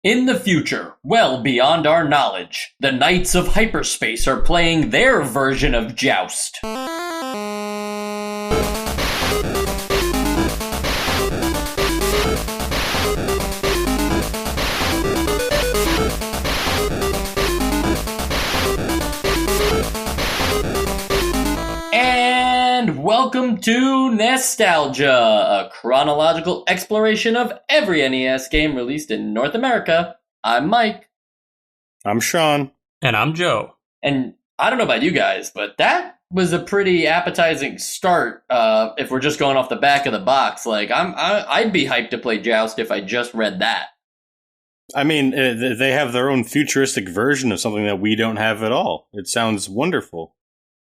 In the future, well beyond our knowledge, the Knights of Hyperspace are playing their version of Joust. And welcome to Nostalgia, a chronological exploration of every NES game released in North America. I'm Mike. I'm Sean. And I'm Joe. And I don't know about you guys, but that was a pretty appetizing start. If we're just going off the back of the box, I'd be hyped to play Joust if I just read that. I mean, they have their own futuristic version of something that we don't have at all. It sounds wonderful.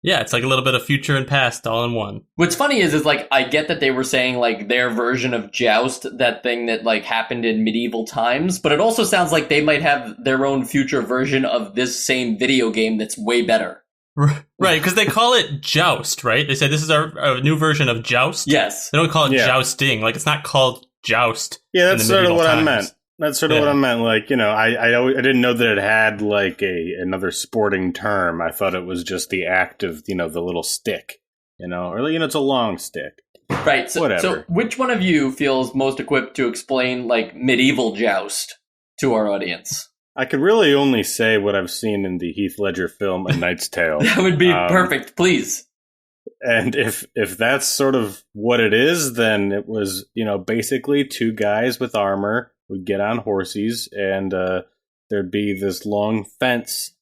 Yeah, it's like a little bit of future and past all in one. What's funny is I get that they were saying their version of Joust, that thing that happened in medieval times, but it also sounds like they might have their own future version of this same video game that's way better. Right, because they call it Joust, right? They said this is our new version of Joust. Yes. They don't call it Jousting. It's not called Joust. Yeah, that's sort of what I meant. That's sort of what I meant. I didn't know that it had another sporting term. I thought it was just the act of, the little stick, or it's a long stick. Right. So, whatever. So which one of you feels most equipped to explain medieval Joust to our audience? I could really only say what I've seen in the Heath Ledger film A Knight's Tale. That would be perfect, please. And if that's sort of what it is, then it was, basically two guys with armor would get on horses, and there'd be this long fence,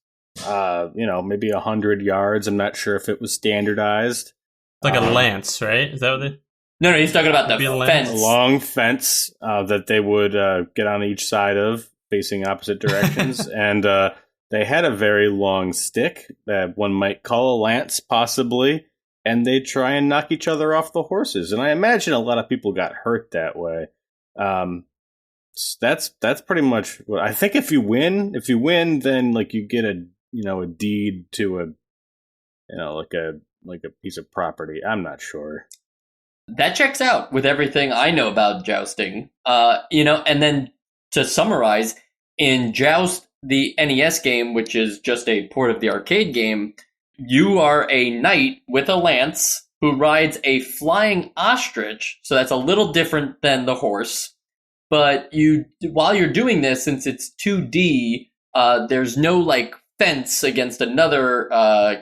maybe 100 yards. I'm not sure if it was standardized. Like a lance, right? Is that what they... No, he's talking about the fence. A long fence that they would get on each side of, facing opposite directions. And they had a very long stick that one might call a lance, possibly. And they try and knock each other off the horses. And I imagine a lot of people got hurt that way. That's pretty much what I think. If you win, then you get a deed to a piece of property. I'm not sure. That checks out with everything I know about jousting. And then to summarize, in Joust, the NES game, which is just a port of the arcade game, you are a knight with a lance who rides a flying ostrich. So that's a little different than the horse. But while you're doing this, since it's 2D, there's no fence against another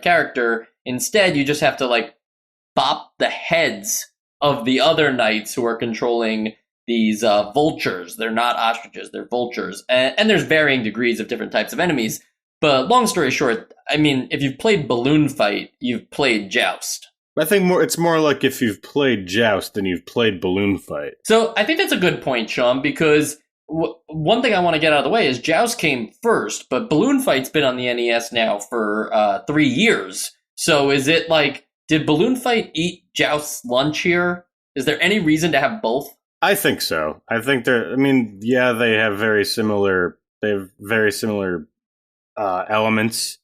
character. Instead, you just have to bop the heads of the other knights who are controlling these vultures. They're not ostriches, they're vultures. And there's varying degrees of different types of enemies. But long story short, I mean, if you've played Balloon Fight, you've played Joust. I think it's more like if you've played Joust than you've played Balloon Fight. So I think that's a good point, Sean, because one thing I want to get out of the way is Joust came first, but Balloon Fight's been on the NES now for 3 years. So is it did Balloon Fight eat Joust's lunch here? Is there any reason to have both? I think so. I think they have very similar elements,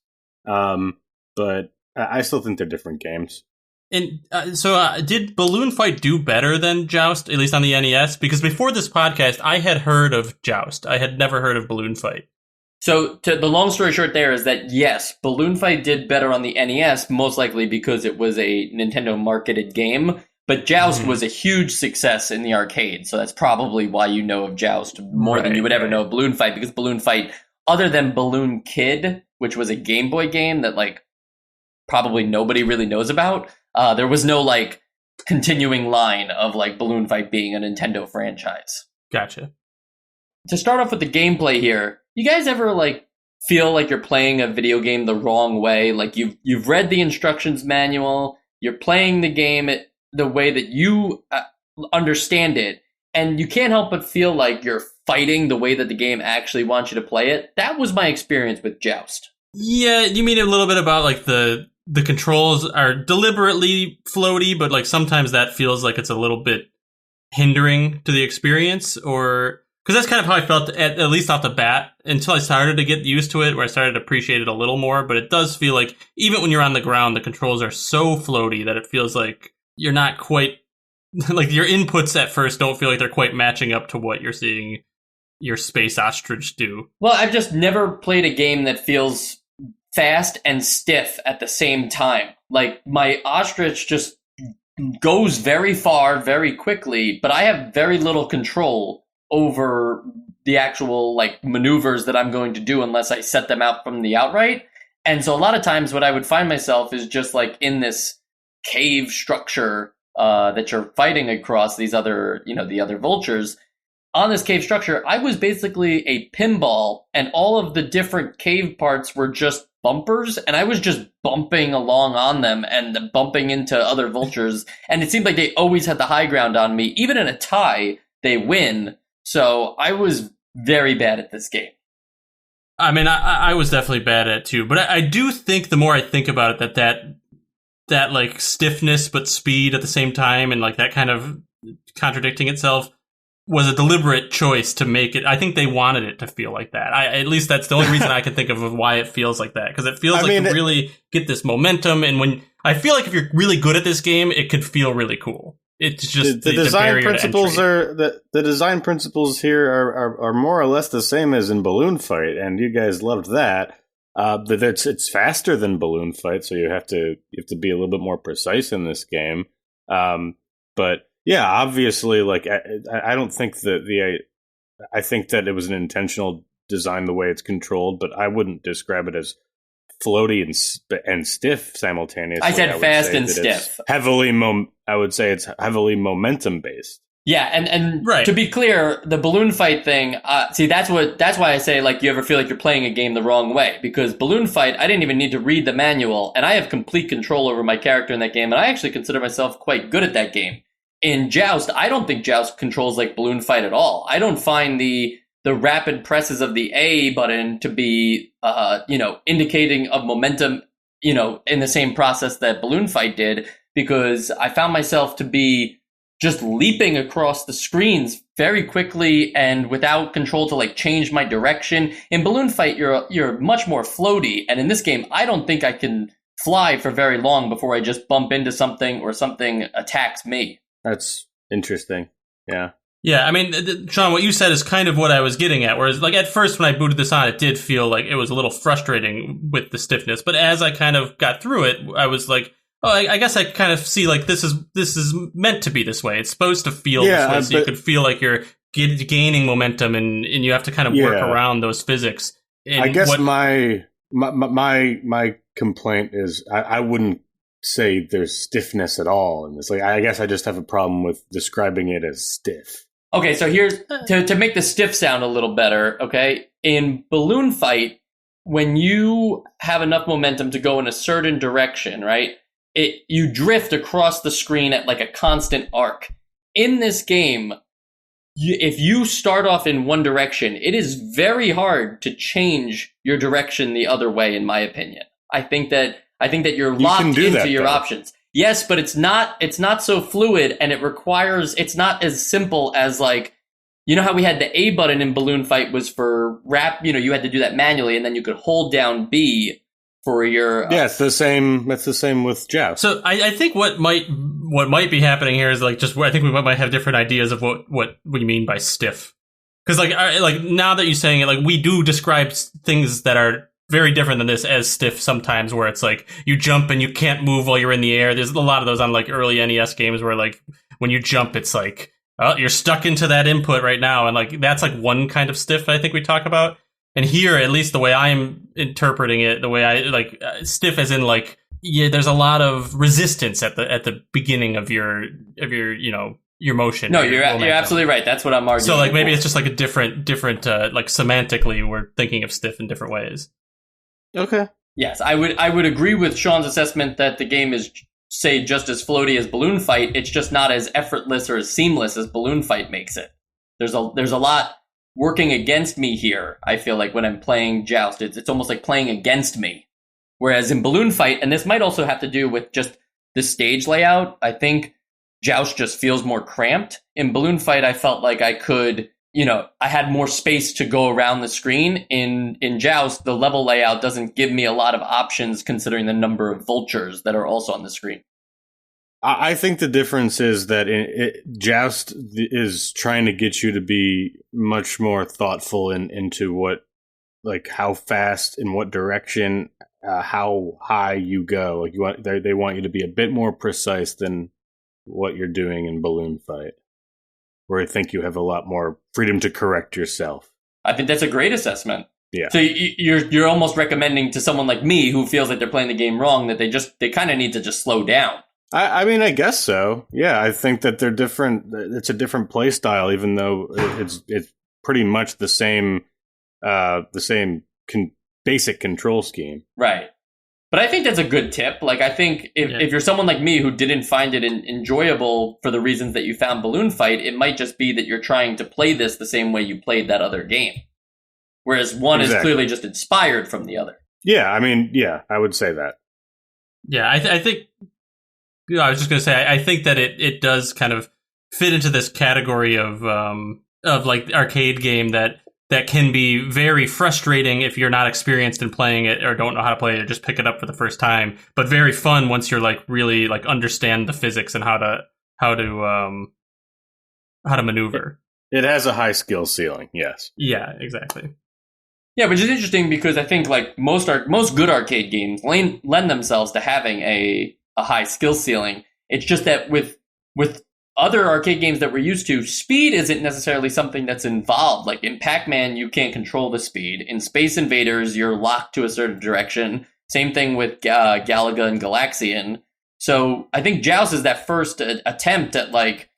but I still think they're different games. And so did Balloon Fight do better than Joust, at least on the NES? Because before this podcast, I had heard of Joust. I had never heard of Balloon Fight. So the long story short there is that, yes, Balloon Fight did better on the NES, most likely because it was a Nintendo-marketed game. But Joust was a huge success in the arcade, so that's probably why you know of Joust more than you would ever know of Balloon Fight, because Balloon Fight, other than Balloon Kid, which was a Game Boy game that probably nobody really knows about, there was no continuing line of Balloon Fight being a Nintendo franchise. Gotcha. To start off with the gameplay here, you guys ever feel like you're playing a video game the wrong way? You've read the instructions manual, you're playing the game the way that you understand it, and you can't help but feel like you're fighting the way that the game actually wants you to play it. That was my experience with Joust. Yeah, you mean a little bit about the controls are deliberately floaty, but sometimes that feels like it's a little bit hindering to the experience, or because that's kind of how I felt at least off the bat until I started to get used to it, where I started to appreciate it a little more. But it does feel like even when you're on the ground, the controls are so floaty that it feels like you're not quite your inputs at first don't feel like they're quite matching up to what you're seeing your space ostrich do. Well, I've just never played a game that feels fast and stiff at the same time. Like, my ostrich just goes very far very quickly, but I have very little control over the actual like maneuvers that I'm going to do unless I set them out from the outright. And so a lot of times what I would find myself is just like in this cave structure that you're fighting across these other, the other vultures. On this cave structure, I was basically a pinball, and all of the different cave parts were just bumpers, and I was just bumping along on them and bumping into other vultures, and it seemed like they always had the high ground on me. Even in a tie, they win. So I was very bad at this game. I mean, I was definitely bad at it too, but I do think the more I think about it, that like stiffness but speed at the same time, and like that kind of contradicting itself, was a deliberate choice to make it. I think they wanted it to feel like that. At least that's the only reason I can think of why it feels like that, because it feels you really get this momentum, and when I feel like if you're really good at this game, it could feel really cool. It's just the design principles are the design principles here are more or less the same as in Balloon Fight, and you guys loved that. It's faster than Balloon Fight, so you have to be a little bit more precise in this game. But yeah, obviously, like I don't think that I think that it was an intentional design the way it's controlled, but I wouldn't describe it as floaty and stiff simultaneously. I said fast and stiff. I would say it's heavily momentum based. Yeah, and right. To be clear, the Balloon Fight thing, that's why I say, like, you ever feel like you're playing a game the wrong way. Because Balloon Fight, I didn't even need to read the manual, and I have complete control over my character in that game, and I actually consider myself quite good at that game. In Joust, I don't think Joust controls like Balloon Fight at all. I don't find the rapid presses of the A button to be, indicating of momentum, in the same process that Balloon Fight did, because I found myself to be just leaping across the screens very quickly and without control to like change my direction. In Balloon Fight, you're much more floaty, and in this game, I don't think I can fly for very long before I just bump into something or something attacks me. That's interesting. Yeah. Yeah, I mean, Sean, what you said is kind of what I was getting at, whereas like at first when I booted this on, it did feel like it was a little frustrating with the stiffness, but as I kind of got through it, I was like, oh, I guess I kind of see like this is meant to be this way. It's supposed to feel this way, so you could feel like you're gaining momentum, and you have to kind of work around those physics. And I guess my complaint is I wouldn't say there's stiffness at all in this. Like, I guess I just have a problem with describing it as stiff. Okay, so here's to make the stiff sound a little better. Okay, in Balloon Fight, when you have enough momentum to go in a certain direction, right? You drift across the screen at like a constant arc. In this game, if you start off in one direction, it is very hard to change your direction the other way, in my opinion. I think that you're locked into your options. Yes, but it's not so fluid, and it's not as simple as like, how we had the A button in Balloon Fight was for rap, you had to do that manually, and then you could hold down B for your it's the same. That's the same with Joust. So I think what might be happening here is like I think we might have different ideas of what we mean by stiff, because like now that you're saying it, like we do describe things that are very different than this as stiff sometimes, where it's like you jump and you can't move while you're in the air. There's a lot of those on like early NES games where like when you jump, it's like, oh, you're stuck into that input right now, and like that's like one kind of stiff I think we talk about. And here, at least the way I'm interpreting it, the way I like stiff as in like, there's a lot of resistance at the beginning of your motion. No, you're absolutely right. That's what I'm arguing. So like maybe it's just like a different like semantically we're thinking of stiff in different ways. Okay. Yes, I would agree with Sean's assessment that the game is, say, just as floaty as Balloon Fight. It's just not as effortless or as seamless as Balloon Fight makes it. There's a lot working against me here. I feel like when I'm playing Joust, it's almost like playing against me. Whereas in Balloon Fight, and this might also have to do with just the stage layout, I think Joust just feels more cramped. In Balloon Fight, I felt like I could, I had more space to go around the screen. In Joust, the level layout doesn't give me a lot of options considering the number of vultures that are also on the screen. I think the difference is that Joust is trying to get you to be much more thoughtful into what, like how fast, in what direction, how high you go. Like they want you to be a bit more precise than what you're doing in Balloon Fight, where I think you have a lot more freedom to correct yourself. I think that's a great assessment. Yeah. So you're almost recommending to someone like me who feels like they're playing the game wrong that they kind of need to just slow down. I mean, I guess so. Yeah, I think that they're different. It's a different play style, even though it's pretty much the same basic control scheme. Right. But I think that's a good tip. Like, I think if you're someone like me who didn't find it enjoyable for the reasons that you found Balloon Fight, it might just be that you're trying to play this the same way you played that other game. Whereas one is clearly just inspired from the other. Yeah, I mean, yeah, I would say that. Yeah, I think... I was just going to say, I think that it does kind of fit into this category of like arcade game that can be very frustrating if you're not experienced in playing it or don't know how to play it or just pick it up for the first time, but very fun once you're like really like understand the physics and how to maneuver. It has a high skill ceiling, yes. Yeah, exactly. Yeah, which is interesting because I think like most good arcade games lend themselves to having a high skill ceiling. It's just that with other arcade games that we're used to, speed isn't necessarily something that's involved. Like in Pac-Man, you can't control the speed. In Space Invaders, you're locked to a certain direction. Same thing with Galaga and Galaxian. So I think Joust is that first attempt at like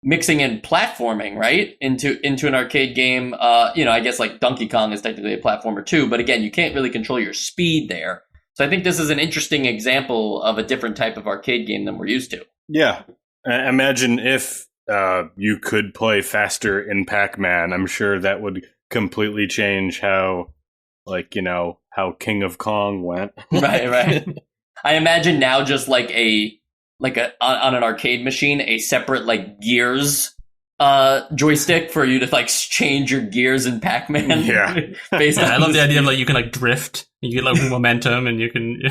mixing in platforming, right, into an arcade game. I guess like Donkey Kong is technically a platformer too, but again, you can't really control your speed there. So I think this is an interesting example of a different type of arcade game than we're used to. Yeah. Imagine if you could play faster in Pac-Man. I'm sure that would completely change how King of Kong went. Right. I imagine now just on an arcade machine, a separate like gears joystick for you to like change your gears in Pac-Man. Yeah. I love the idea of like you can like drift, you get like momentum, and you can.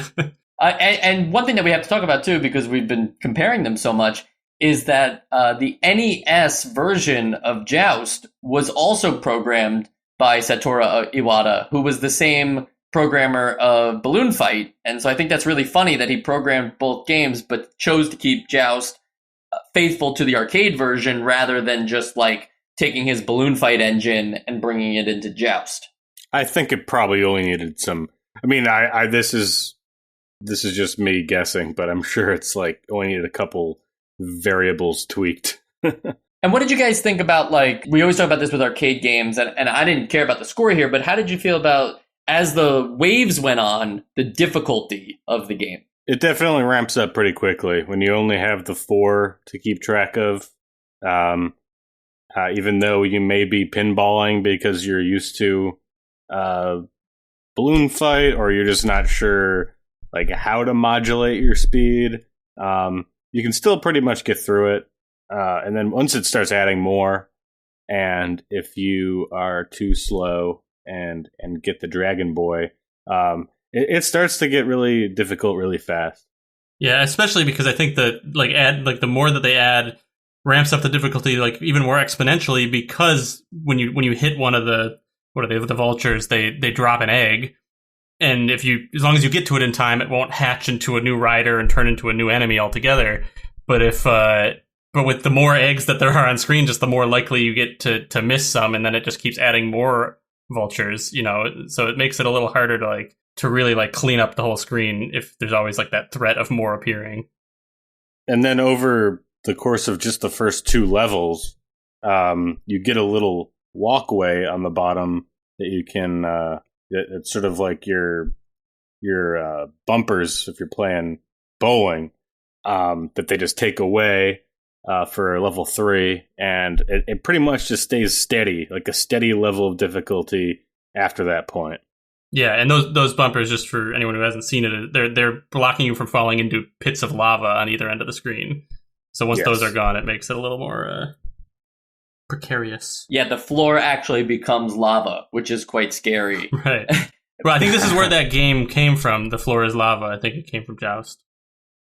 And one thing that we have to talk about too, because we've been comparing them so much, is that the NES version of Joust was also programmed by Satoru Iwata, who was the same programmer of Balloon Fight. And so I think that's really funny that he programmed both games, but chose to keep Joust faithful to the arcade version rather than just like taking his Balloon Fight engine and bringing it into Joust. I think it probably only needed some. I mean, this is just me guessing, but I'm sure it's like only needed a couple variables tweaked. And what did you guys think about, like, we always talk about this with arcade games, and I didn't care about the score here, but how did you feel about, as the waves went on, the difficulty of the game? It definitely ramps up pretty quickly when you only have the 4 to keep track of. Even though you may be pinballing because you're used to Balloon Fight, or you're just not sure like how to modulate your speed, you can still pretty much get through it. And then once it starts adding more, and if you are too slow and get the Dragon Boy, it starts to get really difficult really fast. Yeah, especially because I think that the more that they add ramps up the difficulty like even more exponentially, because when you hit one of the the vultures, they drop an egg, and as long as you get to it in time, it won't hatch into a new rider and turn into a new enemy altogether. But but with the more eggs that there are on screen, just the more likely you get to miss some, and then it just keeps adding more vultures, so it makes it a little harder to really like clean up the whole screen if there's always like that threat of more appearing. And then over the course of just the first 2 levels, you get a little walkway on the bottom that you can it's sort of like your bumpers if you're playing bowling, that they just take away for level 3, and it pretty much just stays steady, like a steady level of difficulty after that point. Yeah, and those bumpers, just for anyone who hasn't seen it, they're blocking you from falling into pits of lava on either end of the screen. So once those are gone, it makes it a little more precarious. Yeah, the floor actually becomes lava, which is quite scary. Right. Well, I think this is where that game came from. The floor is lava. I think it came from Joust.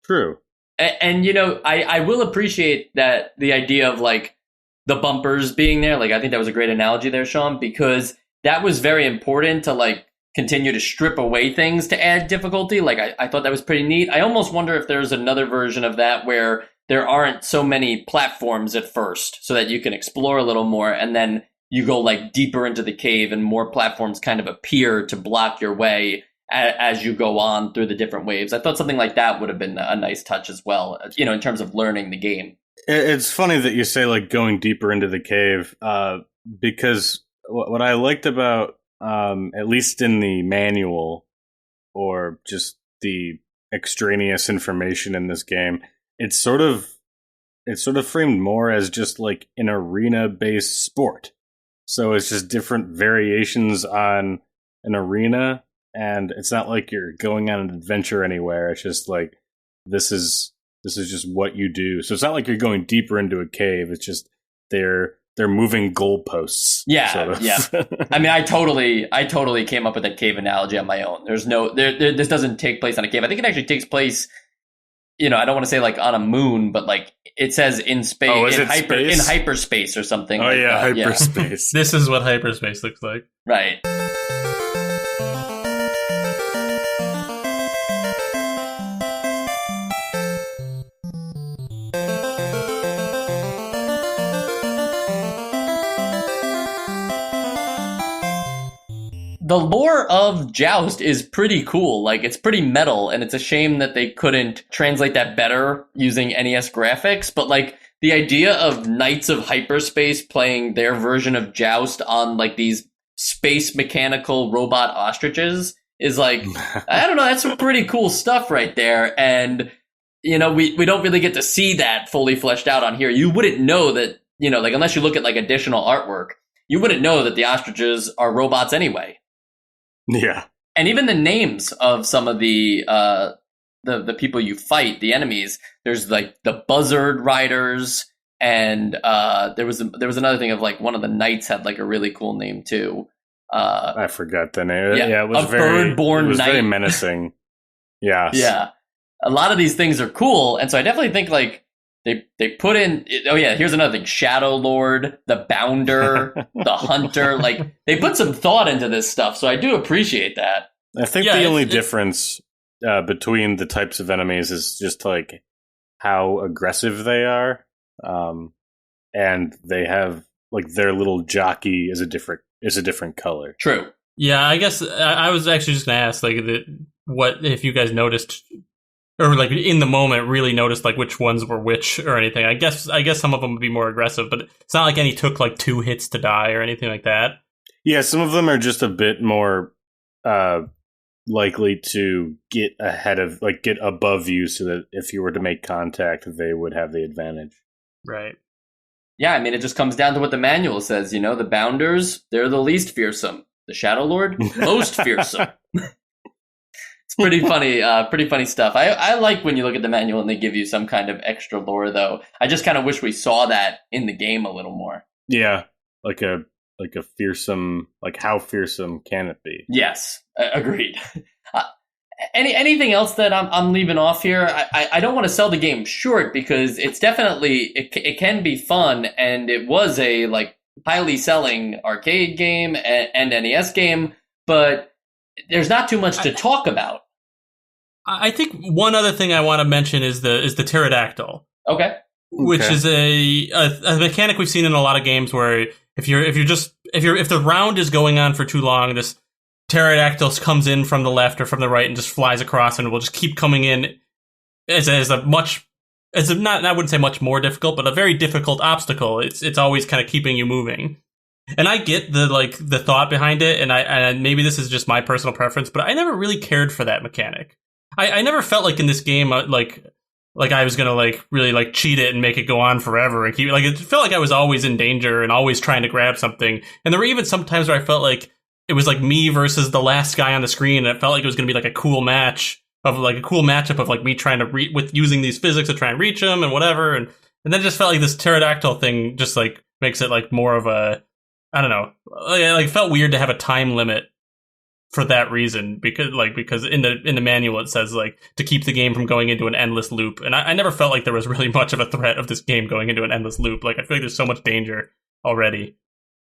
True. And you know, I will appreciate that the idea of like the bumpers being there. Like I think that was a great analogy there, Sean, because that was very important to like continue to strip away things to add difficulty. Like I thought that was pretty neat. I almost wonder if there's another version of that where there aren't so many platforms at first so that you can explore a little more, and then you go like deeper into the cave and more platforms kind of appear to block your way as you go on through the different waves. I thought something like that would have been a nice touch as well, you know, in terms of learning the game. It's funny that you say like going deeper into the cave, because what I liked about, at least in the manual or just the extraneous information in this game, it's sort of framed more as just like an arena-based sport. So it's just different variations on an arena, and it's not like you're going on an adventure anywhere. It's just like this is just what you do. So it's not like you're going deeper into a cave. It's just they're moving goalposts. Yeah, sort of. yeah. I mean, I totally came up with that cave analogy on my own. There's no this doesn't take place on a cave. I think it actually takes place, you know, I don't want to say like on a moon, but like it says in space, in hyperspace or something. Oh like yeah, that. hyperspace. This is what hyperspace looks like. Right. The lore of Joust is pretty cool. Like, it's pretty metal, and it's a shame that they couldn't translate that better using NES graphics. But, like, the idea of Knights of Hyperspace playing their version of Joust on, like, these space mechanical robot ostriches is, like, I don't know, that's some pretty cool stuff right there. And, you know, we don't really get to see that fully fleshed out on here. You wouldn't know that, you know, like, unless you look at, like, additional artwork, you wouldn't know that the ostriches are robots anyway. Yeah. And even the names of some of the people you fight, the enemies, there's like the Buzzard Riders, and there was another thing of like one of the knights had like a really cool name too. I forgot the name. Yeah, it was very menacing. Yeah. Yeah. A lot of these things are cool, and so I definitely think like they put in, oh yeah, here's another thing, Shadow Lord, the Bounder, the Hunter, like they put some thought into this stuff, so I do appreciate that. I think the only difference between the types of enemies is just like how aggressive they are, and they have like their little jockey is a different color. True. Yeah, I guess I was actually just gonna ask like what if you guys noticed, or like in the moment really noticed like which ones were which or anything. I guess some of them would be more aggressive, but it's not like any took like 2 hits to die or anything like that. Yeah, some of them are just a bit more likely to get get above you, so that if you were to make contact, they would have the advantage. Right. Yeah, I mean, it just comes down to what the manual says. You know, the Bounders, they're the least fearsome. The Shadow Lord, most fearsome. It's pretty funny stuff. I like when you look at the manual and they give you some kind of extra lore, though. I just kind of wish we saw that in the game a little more. Yeah, like a fearsome, like how fearsome can it be? Yes, agreed. Anything else that I'm leaving off here? I don't want to sell the game short because it's definitely it can be fun, and it was a like highly selling arcade game and NES game, but there's not too much to talk about. I think one other thing I want to mention is the pterodactyl. Okay. Which is a mechanic we've seen in a lot of games where if the round is going on for too long, this pterodactyl comes in from the left or from the right and just flies across and will just keep coming in as I wouldn't say much more difficult, but a very difficult obstacle. It's always kind of keeping you moving. And I get the thought behind it, and maybe this is just my personal preference, but I never really cared for that mechanic. I never felt like in this game like I was gonna like really like cheat it and make it go on forever and keep like it felt like I was always in danger and always trying to grab something. And there were even some times where I felt like it was like me versus the last guy on the screen, and it felt like it was gonna be like a cool matchup of like me trying to with using these physics to try and reach him and whatever. And then it just felt like this pterodactyl thing just like makes it like more of a, I don't know. Like, it felt weird to have a time limit for that reason, because in the manual it says like to keep the game from going into an endless loop, and I never felt like there was really much of a threat of this game going into an endless loop. Like I feel like there's so much danger already.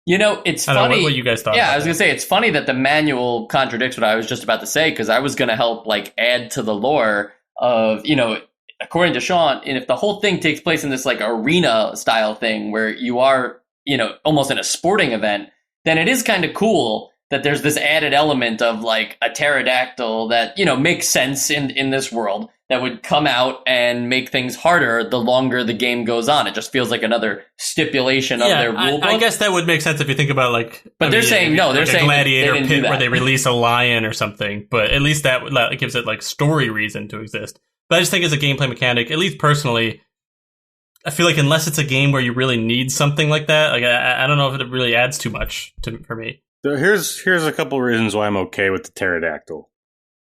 It's funny. What you guys thought. Yeah, I was gonna say it's funny that the manual contradicts what I was just about to say, because I was gonna help like add to the lore of according to Sean, and if the whole thing takes place in this like arena style thing where you are almost in a sporting event, then it is kind of cool that there's this added element of like a pterodactyl that, makes sense in this world that would come out and make things harder the longer the game goes on. It just feels like another stipulation of their rule book. I guess that would make sense if you think about like... But they're saying a gladiator pit where they release a lion or something, but at least that gives it like story reason to exist. But I just think as a gameplay mechanic, at least personally, I feel like unless it's a game where you really need something like that, like I don't know if it really adds too much for me. So here's a couple reasons why I'm okay with the pterodactyl.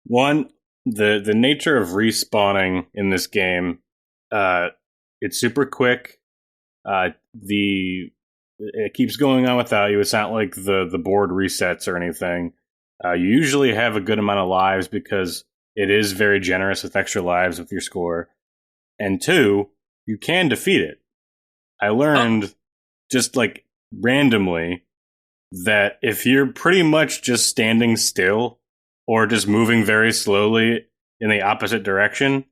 One, the nature of respawning in this game, it's super quick. It keeps going on without you. It's not like the board resets or anything. You usually have a good amount of lives because it is very generous with extra lives with your score. And two, you can defeat it. I learned just like randomly that if you're pretty much just standing still or just moving very slowly in the opposite direction,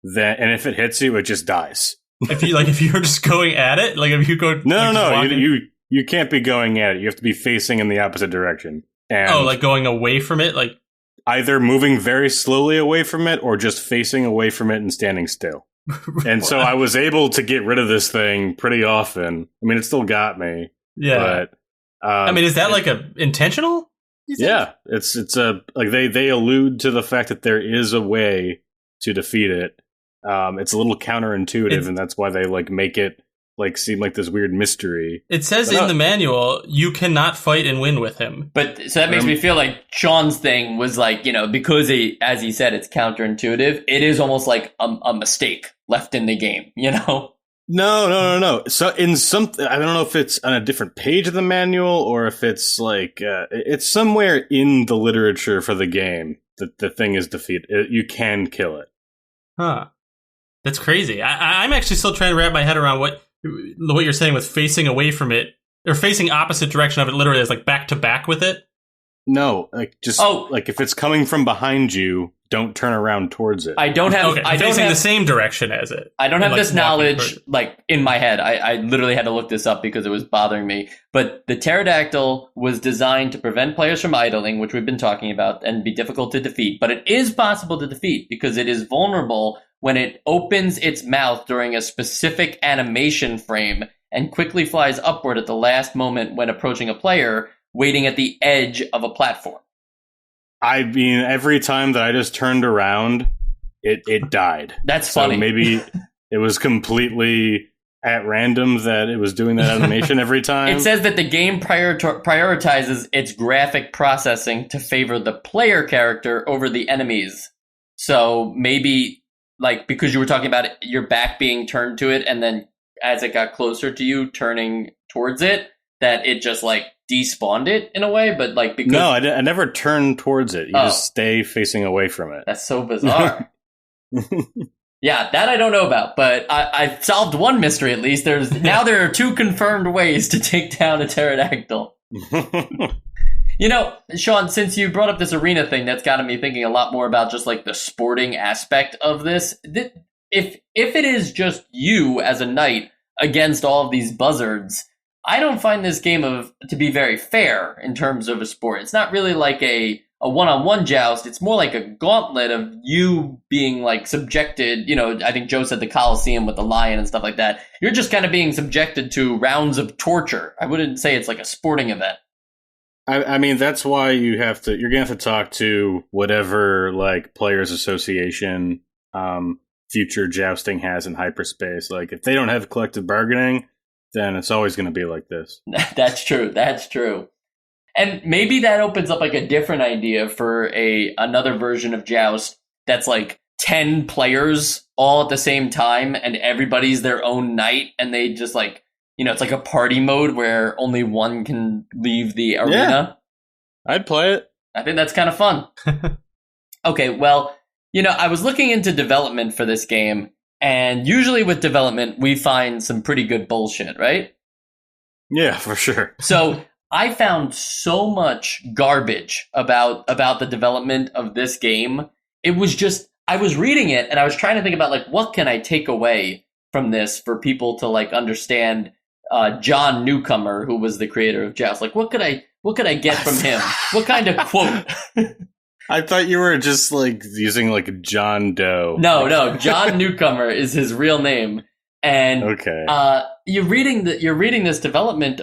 and if it hits you, it just dies. If you're just going at it, like if you go you can't be going at it. You have to be facing in the opposite direction. And like going away from it, like either moving very slowly away from it or just facing away from it and standing still. And so I was able to get rid of this thing pretty often. I mean, it still got me. Yeah. But is that like a intentional? Yeah, it's a like they allude to the fact that there is a way to defeat it. It's a little counterintuitive, and that's why they like make it like seem like this weird mystery. It says in the manual you cannot fight and win with him. But so that makes me feel like Sean's thing was like because as he said, it's counterintuitive. It is almost like a mistake left in the game. No. So in some, I don't know if it's on a different page of the manual or if it's like it's somewhere in the literature for the game that the thing is defeated. You can kill it. Huh? That's crazy. I'm actually still trying to wrap my head around what you're saying with facing away from it or facing opposite direction of it. Literally, is like back to back with it. No, like just like if it's coming from behind you, don't turn around towards it. I don't have. Okay, I don't facing have, the same direction as it. I don't have this knowledge like in my head. I literally had to look this up because it was bothering me. But the pterodactyl was designed to prevent players from idling, which we've been talking about, and be difficult to defeat. But it is possible to defeat because it is vulnerable when it opens its mouth during a specific animation frame and quickly flies upward at the last moment when approaching a player waiting at the edge of a platform. I mean, every time that I just turned around, it died. That's funny. So maybe it was completely at random that it was doing that animation every time. It says that the game prioritizes its graphic processing to favor the player character over the enemies. So maybe, like, because you were talking about your back being turned to it, and then as it got closer to you, turning towards it, that it just, like, despawned it in a way, but like because no, I never turn towards it. You just stay facing away from it. That's so bizarre. Yeah, that I don't know about, but I've solved one mystery at least. There are 2 confirmed ways to take down a pterodactyl. Sean, since you brought up this arena thing, that's gotten me thinking a lot more about just like the sporting aspect of this. If it is just you as a knight against all of these buzzards, I don't find this game to be very fair in terms of a sport. It's not really like a one-on-one joust. It's more like a gauntlet of you being like subjected. I think Joe said the Colosseum with the lion and stuff like that. You're just kind of being subjected to rounds of torture. I wouldn't say it's like a sporting event. I mean, that's why you're going to have to talk to whatever like Players Association future jousting has in hyperspace. Like if they don't have collective bargaining, then it's always going to be like this. That's true. And maybe that opens up like a different idea for another version of Joust that's like 10 players all at the same time and everybody's their own knight and they just like, it's like a party mode where only one can leave the arena. Yeah, I'd play it. I think that's kind of fun. Okay, well, I was looking into development for this game, and usually with development, we find some pretty good bullshit, right? Yeah, for sure. So I found so much garbage about the development of this game. It was just, I was reading it and I was trying to think about like, what can I take away from this for people to like understand John Newcomer, who was the creator of Joust. Like, what could I get from him? What kind of quote? I thought you were just like using like John Doe. No, John Newcomer is his real name. And okay. You're reading this development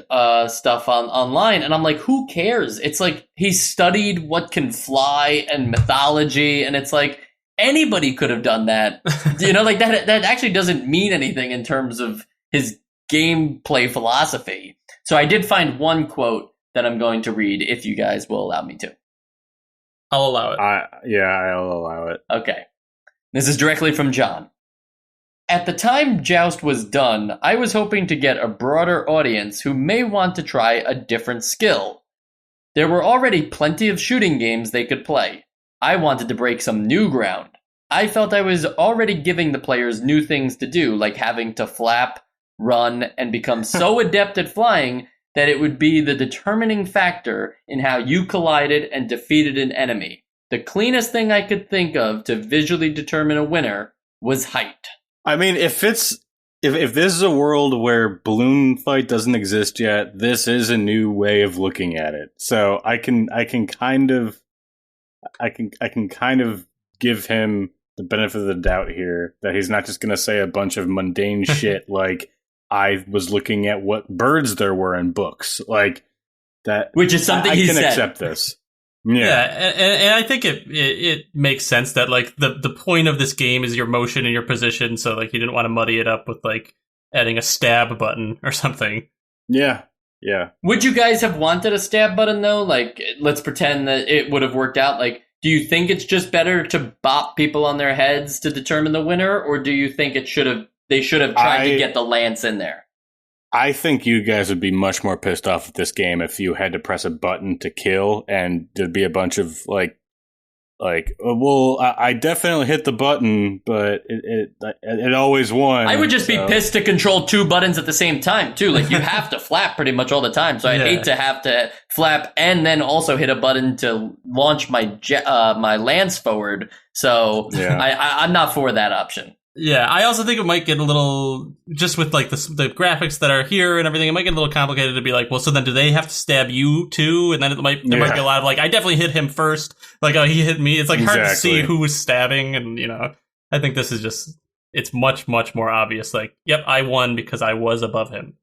stuff online, and I'm like, who cares? It's like he studied what can fly and mythology, and it's like anybody could have done that. Like that actually doesn't mean anything in terms of his gameplay philosophy. So I did find one quote that I'm going to read, if you guys will allow me to. I'll allow it. I'll allow it. Okay. This is directly from John. At the time Joust was done, I was hoping to get a broader audience who may want to try a different skill. There were already plenty of shooting games they could play. I wanted to break some new ground. I felt I was already giving the players new things to do, like having to flap, run, and become so adept at flying that it would be the determining factor in how you collided and defeated an enemy. The cleanest thing I could think of to visually determine a winner was height. I mean, if this is a world where balloon fight doesn't exist yet, this is a new way of looking at it. So I can kind of give him the benefit of the doubt here that he's not just going to say a bunch of mundane shit like I was looking at what birds there were in books, like that. Which is something he said. I can accept this. Yeah, and I think it makes sense that like the point of this game is your motion and your position, so like you didn't want to muddy it up with like adding a stab button or something. Yeah. Would you guys have wanted a stab button though? Like, let's pretend that it would have worked out. Like, do you think it's just better to bop people on their heads to determine the winner, or do you think they should have tried to get the lance in there? I think you guys would be much more pissed off at this game if you had to press a button to kill, and there'd be a bunch of I definitely hit the button, but it always won. I would just be pissed to control two buttons at the same time too. Like you have to flap pretty much all the time, so I'd hate to have to flap and then also hit a button to launch my my lance forward. So I'm not for that option. Yeah, I also think it might get a little, just with like the graphics that are here and everything, it might get a little complicated to be like, well, so then do they have to stab you too? And then there might be a lot of like, I definitely hit him first. Like, oh, he hit me. It's like hard to see who was stabbing. And, I think this is just, it's much, much more obvious. Like, yep, I won because I was above him.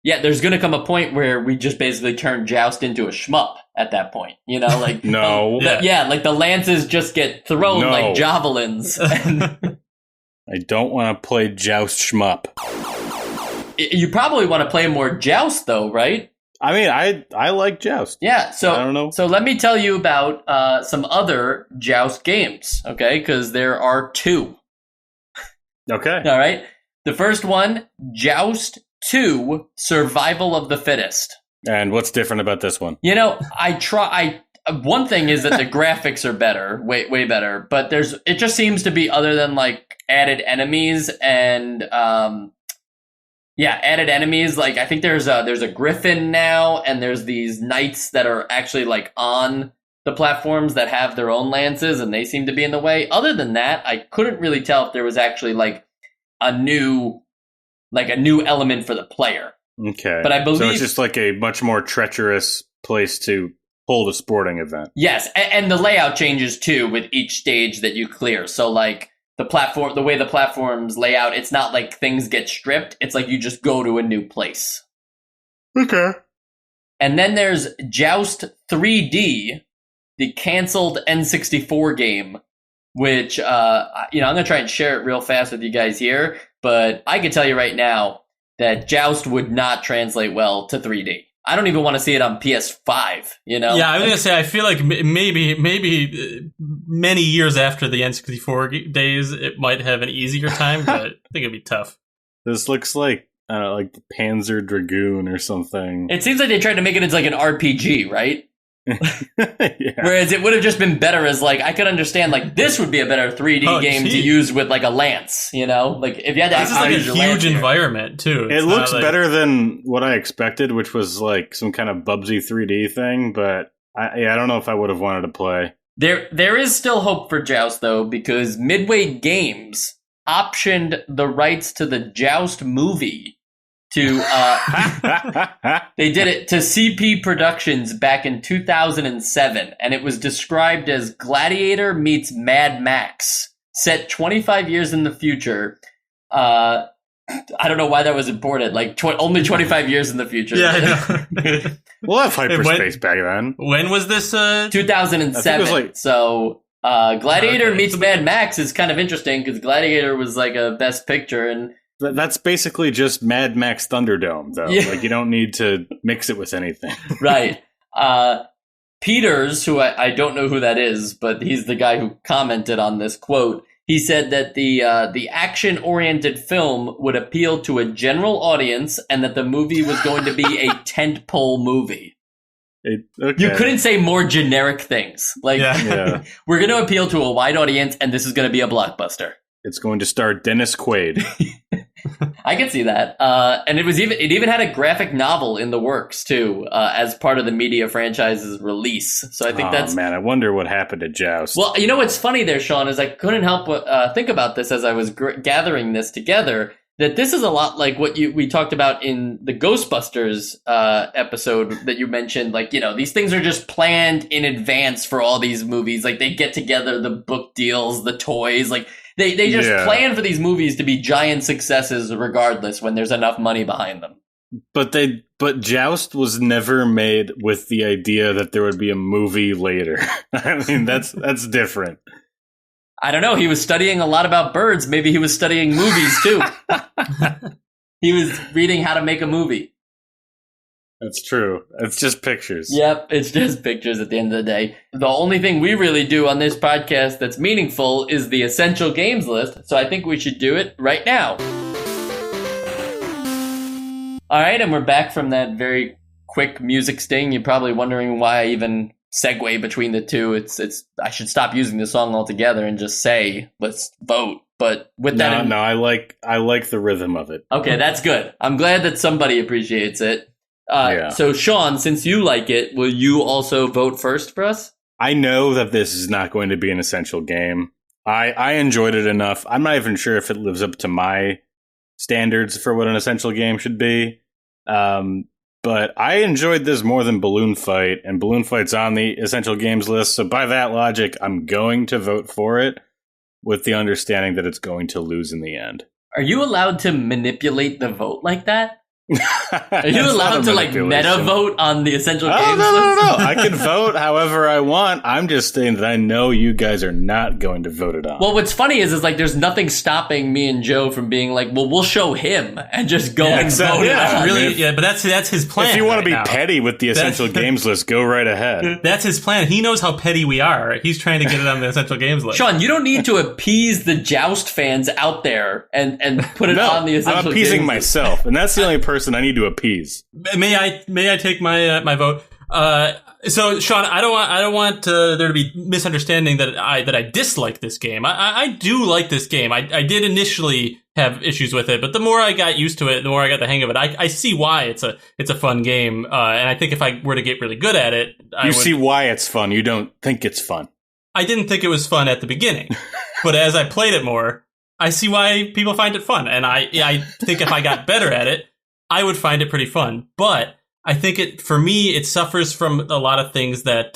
Yeah, there's going to come a point where we just basically turn Joust into a shmup at that point. Like, no. Like the lances just get thrown like javelins. I don't want to play Joust shmup. You probably want to play more Joust, though, right? I mean, I like Joust. Yeah, so I don't know. So let me tell you about some other Joust games, okay? Because there are two. Okay. All right. The first one, Joust 2: Survival of the Fittest. And what's different about this one? One thing is that the graphics are better, way better, but it just seems to be, other than like added enemies and added enemies. Like I think there's a griffin now, and there's these knights that are actually like on the platforms that have their own lances, and they seem to be in the way. Other than that, I couldn't really tell if there was actually like a new element for the player. Okay, but I believe so it's just like a much more treacherous place to hold a sporting event. Yes, and the layout changes too with each stage that you clear. So like the way the platforms lay out, it's not like things get stripped. It's like you just go to a new place. Okay. And then there's Joust 3D, the canceled N64 game, which I'm going to try and share it real fast with you guys here, but I can tell you right now that Joust would not translate well to 3D. I don't even want to see it on PS5, Yeah, I was going to say, I feel like maybe many years after the N64 days, it might have an easier time, but I think it'd be tough. This looks like the Panzer Dragoon or something. It seems like they tried to make it into like an RPG, right? Whereas it would have just been better as like, I could understand like this would be a better 3D game to use with like a lance, you know? Like if you had to This is like a huge environment too. It looks better than what I expected, which was like some kind of Bubsy 3D thing, but I don't know if I would have wanted to play. There is still hope for Joust though, because Midway Games optioned the rights to the Joust movie to they did it to CP Productions back in 2007, and it was described as Gladiator meets Mad Max, set 25 years in the future. I don't know why that was important. Like only 25 years in the future. Yeah, I know. We'll have hyperspace back then. When was this? 2007. So Gladiator meets Mad Max is kind of interesting because Gladiator was like a Best Picture, and that's basically just Mad Max Thunderdome, though. Yeah. Like, you don't need to mix it with anything. Right. Peters, who I don't know who that is, but he's the guy who commented on this quote. He said that the action-oriented film would appeal to a general audience and that the movie was going to be a tentpole movie. Okay. You couldn't say more generic things. Like, we're going to appeal to a wide audience, and this is going to be a blockbuster. It's going to star Dennis Quaid. I can see that. And it even had a graphic novel in the works too, as part of the media franchise's release. So I think man, I wonder what happened to Joust. Well, you know what's funny there, Sean, is I couldn't help but think about this as I was gathering this together. That this is a lot like what we talked about in the Ghostbusters episode that you mentioned. Like, you know, these things are just planned in advance for all these movies. Like, they get together the book deals, the toys, like. They just plan for these movies to be giant successes regardless when there's enough money behind them. But Joust was never made with the idea that there would be a movie later. I mean, that's different. I don't know. He was studying a lot about birds. Maybe he was studying movies too. He was reading how to make a movie. That's true. It's just pictures. Yep, it's just pictures at the end of the day. The only thing we really do on this podcast that's meaningful is the essential games list, so I think we should do it right now. All right, and we're back from that very quick music sting. You're probably wondering why I even segue between the two. It's I should stop using the song altogether and just say, let's vote. But with that... No, I like the rhythm of it. Okay, that's good. I'm glad that somebody appreciates it. So, Sean, since you like it, will you also vote first for us? I know that this is not going to be an essential game. I enjoyed it enough. I'm not even sure if it lives up to my standards for what an essential game should be. But I enjoyed this more than Balloon Fight, and Balloon Fight's on the essential games list. So by that logic, I'm going to vote for it with the understanding that it's going to lose in the end. Are you allowed to manipulate the vote like that? Are you allowed to like meta vote on the essential games list? No. I can vote however I want. I'm just saying that I know you guys are not going to vote it on. Well, what's funny is like there's nothing stopping me and Joe from being like, well, we'll show him and just go and vote. Yeah, really. But that's his plan. If you want to be petty with the essential games list, go right ahead. That's his plan. He knows how petty we are. He's trying to get it on the essential games list. Sean, you don't need to appease the Joust fans out there and put it on the essential games list. I'm appeasing myself, and that's the only person I need to appease. May I take my vote? So Sean, I don't want there to be misunderstanding that I dislike this game. I do like this game. I did initially have issues with it, but the more I got used to it, the more I got the hang of it. I see why it's a fun game, and I think if I were to get really good at it, I would see why it's fun. You don't think it's fun. I didn't think it was fun at the beginning, but as I played it more, I see why people find it fun, and I think if I got better at it, I would find it pretty fun. But I think for me, it suffers from a lot of things that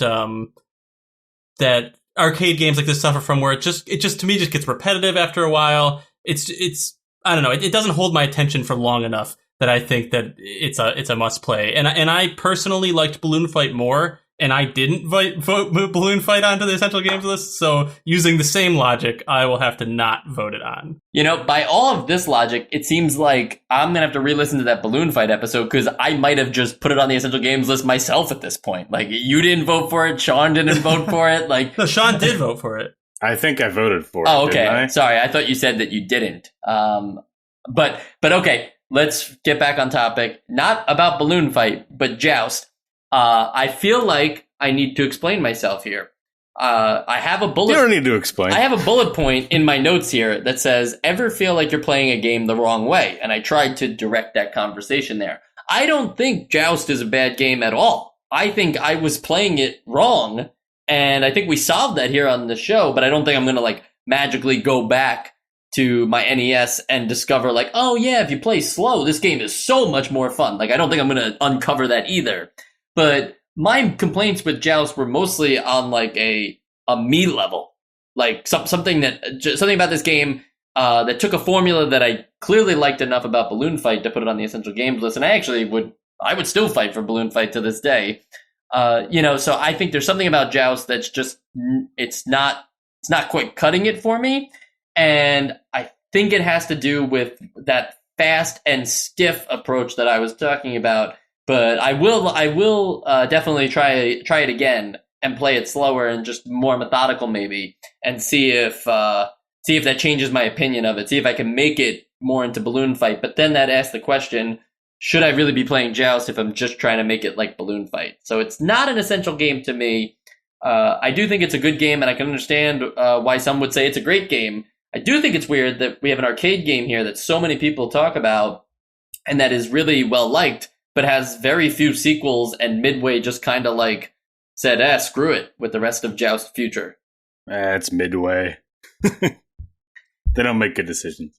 that arcade games like this suffer from, where it just to me just gets repetitive after a while. It's I don't know. It doesn't hold my attention for long enough that I think that it's a must play. And I personally liked Balloon Fight more, and I didn't vote Balloon Fight onto the essential games list. So using the same logic, I will have to not vote it on. You know, by all of this logic, it seems like I'm going to have to re-listen to that Balloon Fight episode, because I might have just put it on the essential games list myself at this point. Like, you didn't vote for it. Sean didn't vote for it. Like, no, Sean did vote for it. I think I voted for it. Oh, okay. Didn't I? Sorry. I thought you said that you didn't. But okay. Let's get back on topic. Not about Balloon Fight, but Joust. I feel like I need to explain myself here. I have a bullet. You don't need to explain. I have a bullet point in my notes here that says, ever feel like you're playing a game the wrong way? And I tried to direct that conversation there. I don't think Joust is a bad game at all. I think I was playing it wrong, and I think we solved that here on the show, but I don't think I'm going to like magically go back to my NES and discover like, oh yeah, if you play slow, this game is so much more fun. Like, I don't think I'm going to uncover that either. But my complaints with Joust were mostly on like a me level, like something about this game that took a formula that I clearly liked enough about Balloon Fight to put it on the essential games list, and I would still fight for Balloon Fight to this day. So I think there's something about Joust that's just it's not quite cutting it for me, and I think it has to do with that fast and stiff approach that I was talking about. But I will definitely try it again and play it slower and just more methodical maybe, and see if that changes my opinion of it. See if I can make it more into Balloon Fight. But then that asks the question, should I really be playing Joust if I'm just trying to make it like Balloon Fight? So it's not an essential game to me. I do think it's a good game, and I can understand why some would say it's a great game. I do think it's weird that we have an arcade game here that so many people talk about and that is really well liked, but has very few sequels, and Midway just kind of like said, screw it with the rest of Joust's future. It's Midway. They don't make good decisions.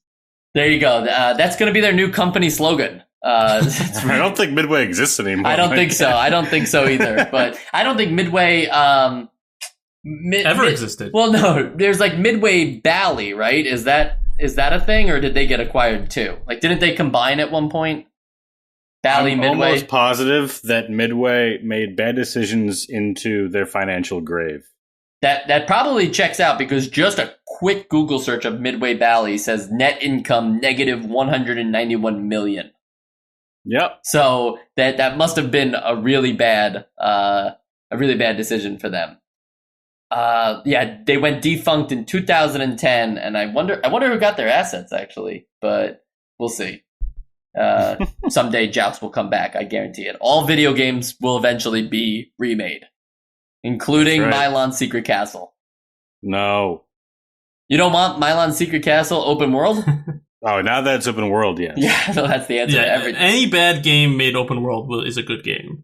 There you go. That's going to be their new company slogan. I don't think Midway exists anymore. I don't think so. I don't think so either. But I don't think Midway ever existed. Well, no. There's like Midway Bally, right? Is that a thing, or did they get acquired too? Like, didn't they combine at one point? Bally, I'm Midway? almost positive that Midway made bad decisions into their financial grave. That probably checks out, because just a quick Google search of Midway Bally says net income negative 191 million. Yep. So that must have been a really bad decision for them. They went defunct in 2010, and I wonder who got their assets actually, but we'll see. Someday Joust will come back, I guarantee it. All video games will eventually be remade, including Mylon's Secret Castle. No. You don't want Mylon's Secret Castle open world? Oh, now that it's open world, yes. Yeah, so that's the answer to everything. Any bad game made open world is a good game.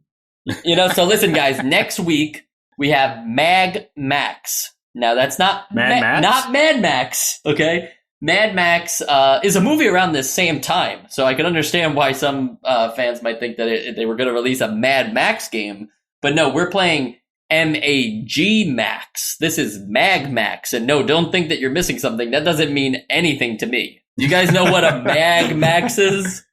So listen, guys, next week we have Mag Max. Now, that's not not Mad Max, okay? Mad Max is a movie around this same time, so I can understand why some fans might think that they were going to release a Mad Max game. But no, we're playing MAG Max. This is Mag Max, and no, don't think that you're missing something. That doesn't mean anything to me. You guys know what a Mag Max is?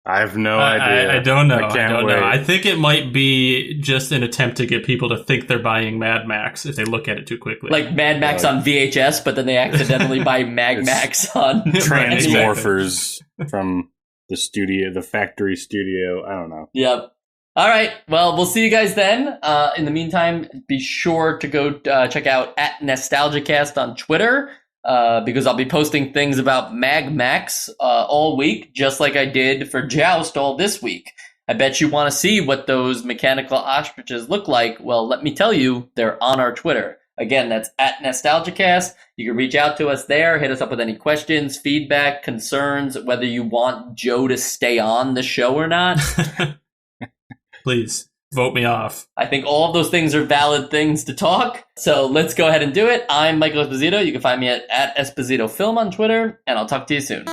I have no idea. I don't know. I don't know. I think it might be just an attempt to get people to think they're buying Mad Max if they look at it too quickly. Like Mad Max on VHS, but then they accidentally buy Mag Max on Transmorphers from the factory studio. I don't know. Yep. All right. Well, we'll see you guys then. In the meantime, be sure to go check out @NostalgiaCast on Twitter. Because I'll be posting things about Mag Max all week, just like I did for Joust all this week. I bet you want to see what those mechanical ostriches look like. Well, let me tell you, they're on our Twitter. Again, that's @NostalgiaCast. You can reach out to us there, hit us up with any questions, feedback, concerns, whether you want Joe to stay on the show or not. Please. Vote me off. I think all of those things are valid things to talk. So let's go ahead and do it. I'm Michael Esposito. You can find me at Esposito Film on Twitter, and I'll talk to you soon.